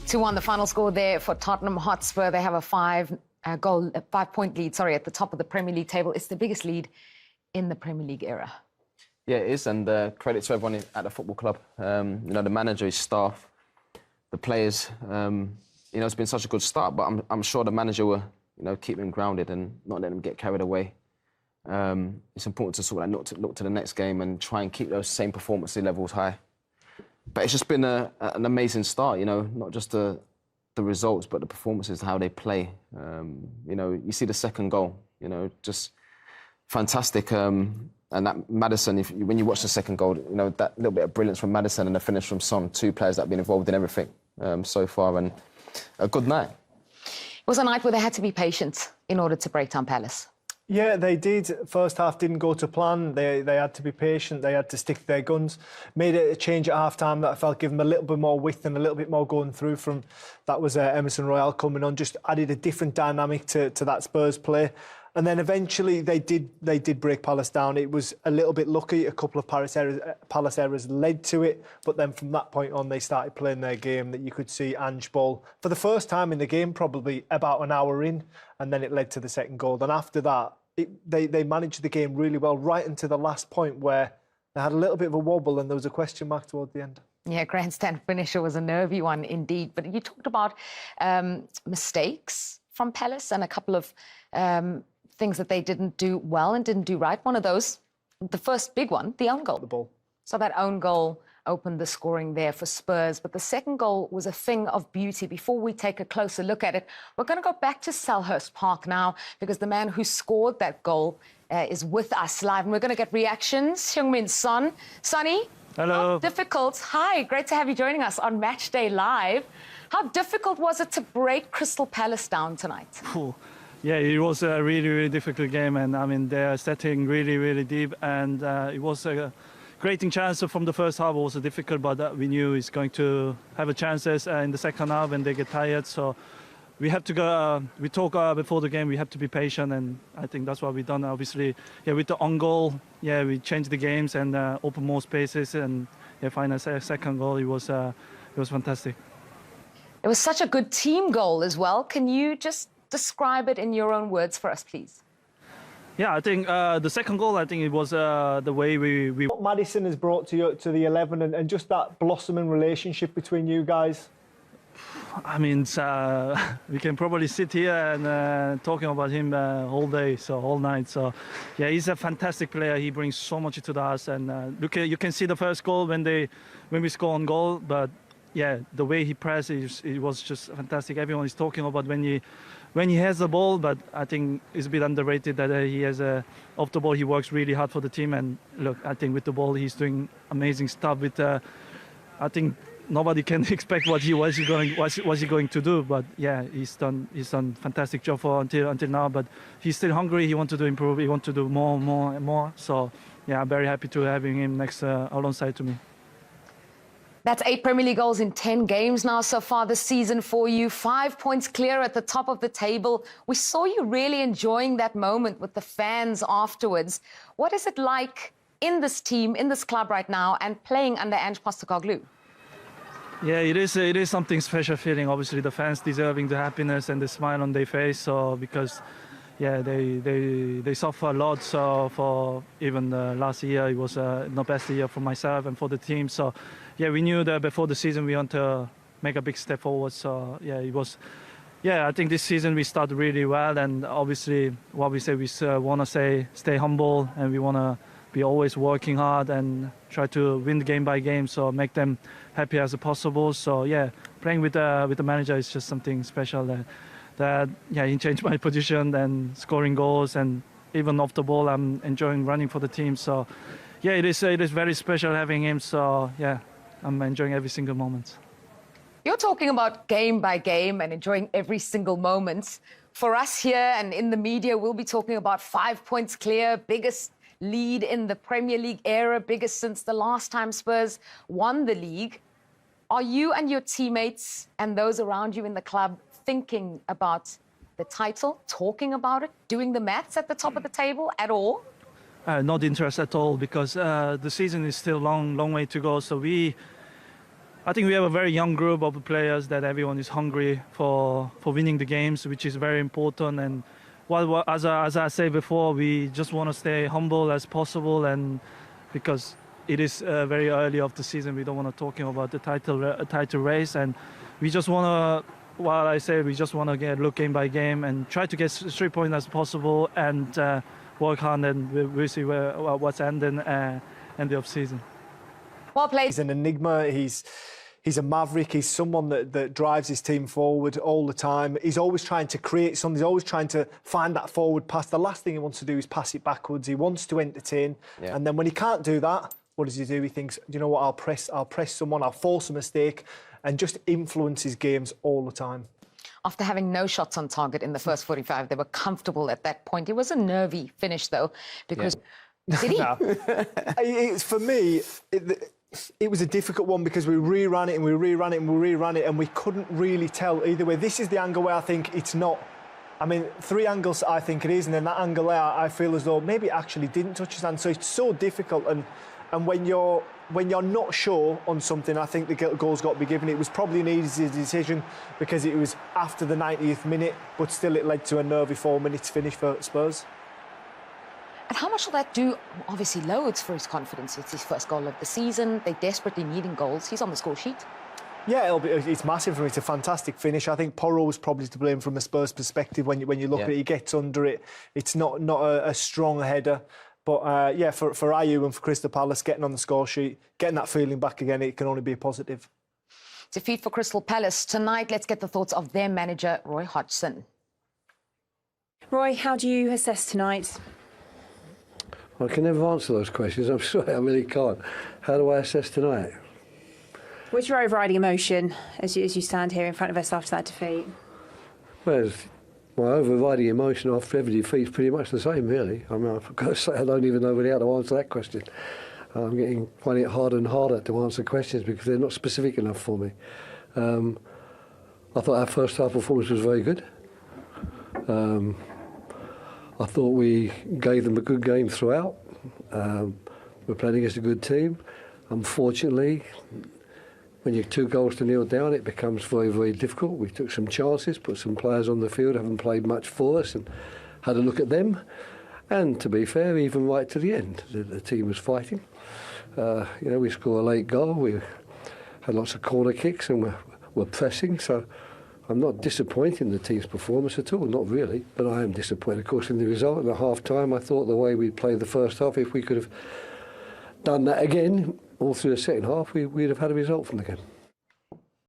2-1 the final score there for Tottenham Hotspur. They have a 5-point lead, at the top of the Premier League table. It's the biggest lead in the Premier League era. Yeah, it is, and credit to everyone at the football club. The manager, his staff, the players. It's been such a good start, but I'm sure the manager will, keep them grounded and not let them get carried away. It's important to sort of look to the next game and try and keep those same performance levels high. But it's just been an amazing start, not just the results, but the performances, how they play. You see the second goal, just fantastic. And that Maddison, when you watch the second goal, that little bit of brilliance from Maddison and the finish from Son, two players that have been involved in everything so far, and a good night. It was a night where they had to be patient in order to break down Palace. Yeah, they did. First half didn't go to plan. They had to be patient. They had to stick to their guns. Made a change at half-time that I felt gave them a little bit more width and a little bit more going through from... That was Emerson Royal coming on, just added a different dynamic to that Spurs play. And then eventually they did break Palace down. It was a little bit lucky. A couple of Palace errors led to it. But then from that point on, they started playing their game that you could see Ange ball for the first time in the game, probably about an hour in. And then it led to the second goal. And after that, they managed the game really well, right into the last point where they had a little bit of a wobble and there was a question mark toward the end. Yeah, grandstand finisher was a nervy one indeed. But you talked about mistakes from Palace and a couple of... things that they didn't do well and didn't do right. One of those, the first big one, the own goal. The ball. So that own goal opened the scoring there for Spurs. But the second goal was a thing of beauty. Before we take a closer look at it, we're going to go back to Selhurst Park now because the man who scored that goal is with us live. And we're going to get reactions. Heung-min Son. Sonny. Hello. How difficult. Hi, great to have you joining us on Match Day Live. How difficult was it to break Crystal Palace down tonight? Yeah, it was a really, really difficult game, and I mean they're setting really, really deep, and it was a creating chances from the first half. It was difficult, but we knew it's going to have a chances in the second half when they get tired. So we have to go. We talked before the game. We have to be patient, and I think that's what we've done. Obviously, yeah, with the on goal, yeah, we changed the games and open more spaces, and yeah, find a second goal. It was fantastic. It was such a good team goal as well. Can you just describe it in your own words for us, please? Yeah, I think the second goal, I think it was the way we... What Maddison has brought to the 11 and just that blossoming relationship between you guys. I mean, we can probably sit here and talking about him all day, so all night. So, yeah, he's a fantastic player. He brings so much to the house. And look, you can see the first goal when we score on goal, but yeah, the way he pressed, it was just fantastic. Everyone is talking about when he has the ball, but I think it's a bit underrated that he has off the ball. He works really hard for the team, and look, I think with the ball he's doing amazing stuff. With I think nobody can expect what he was going to do, but yeah, he's done fantastic job until now. But he's still hungry. He wants to improve. He wants to do more. So yeah, I'm very happy to having him next alongside to me. That's 8 Premier League goals in 10 games now so far this season for you. 5 points clear at the top of the table. We saw you really enjoying that moment with the fans afterwards. What is it like in this team, in this club right now, and playing under Ange Postecoglou? Yeah, it is something special feeling. Obviously, the fans deserving the happiness and the smile on their face. So because, yeah, they suffer a lot. So for even last year, it was the best year for myself and for the team. So yeah, we knew that before the season we want to make a big step forward. So yeah, it was. Yeah, I think this season we started really well, and obviously what we say, we want to stay humble, and we want to be always working hard and try to win game by game, so make them happy as possible. So yeah, playing with the manager is just something special. That yeah, he changed my position and scoring goals, and even off the ball, I'm enjoying running for the team. So yeah, it is very special having him. So yeah, I'm enjoying every single moment. You're talking about game by game and enjoying every single moment. For us here and in the media, we'll be talking about 5 points clear, biggest lead in the Premier League era, biggest since the last time Spurs won the league. Are you and your teammates and those around you in the club thinking about the title, talking about it, doing the maths at the top of the table at all? Not interest at all, because the season is still long way to go. So I think we have a very young group of players that everyone is hungry for winning the games, which is very important. And as I said before, we just want to stay humble as possible, and because it is very early of the season, we don't want to talk about the title race, and we just want to. While I say we just want to look game by game and try to get 3 points as possible, and work hard, and we'll see what's ending end of season. Well played. He's an enigma. He's a maverick. He's someone that drives his team forward all the time. He's always trying to create something. He's always trying to find that forward pass. The last thing he wants to do is pass it backwards. He wants to entertain. Yeah. And then when he can't do that, what does he do? He thinks, you know what, I'll press someone, I'll force a mistake, and just influences games all the time. After having no shots on target in the first 45, they were comfortable at that point. It was a nervy finish, though, because... Yeah. Did he? For me, it was a difficult one because we reran it and we reran it and we reran it, and we couldn't really tell either way. This is the angle where I think it's not. I mean, 3 angles I think it is, and then that angle there, I feel as though maybe it actually didn't touch his hand. So it's so difficult, and when you're not sure on something, I think the goal's got to be given. It was probably an easy decision because it was after the 90th minute, but still it led to a nervy 4 minutes finish for Spurs. And how much will that do? Obviously, loads for his confidence. It's his first goal of the season. They're desperately needing goals. He's on the score sheet. Yeah, it's massive for him. It's a fantastic finish. I think Porro was probably to blame from a Spurs perspective when you look at it. He gets under it. It's not a strong header. But, yeah, for Ayew and for Crystal Palace, getting on the score sheet, getting that feeling back again, it can only be a positive. Defeat for Crystal Palace. Tonight, let's get the thoughts of their manager, Roy Hodgson. Roy, how do you assess tonight? I can never answer those questions. I'm sorry, I really can't. How do I assess tonight? What's your overriding emotion as you stand here in front of us after that defeat? Well, my overriding emotion after every defeat is pretty much the same, really. I mean, I've got to say, I don't even know really how to answer that question. I'm finding it harder and harder to answer questions because they're not specific enough for me. I thought our first half performance was very good. I thought we gave them a good game throughout. We're playing against a good team. Unfortunately, when you're 2 goals to 0 down, it becomes very, very difficult. We took some chances, put some players on the field, haven't played much for us, and had a look at them. And to be fair, even right to the end, the team was fighting. We scored a late goal. We had lots of corner kicks, and we're pressing. So I'm not disappointed in the team's performance at all, not really, but I am disappointed, of course, in the result. At half-time, I thought the way we played the first half, if we could have done that again all through the second half, we'd have had a result from the game.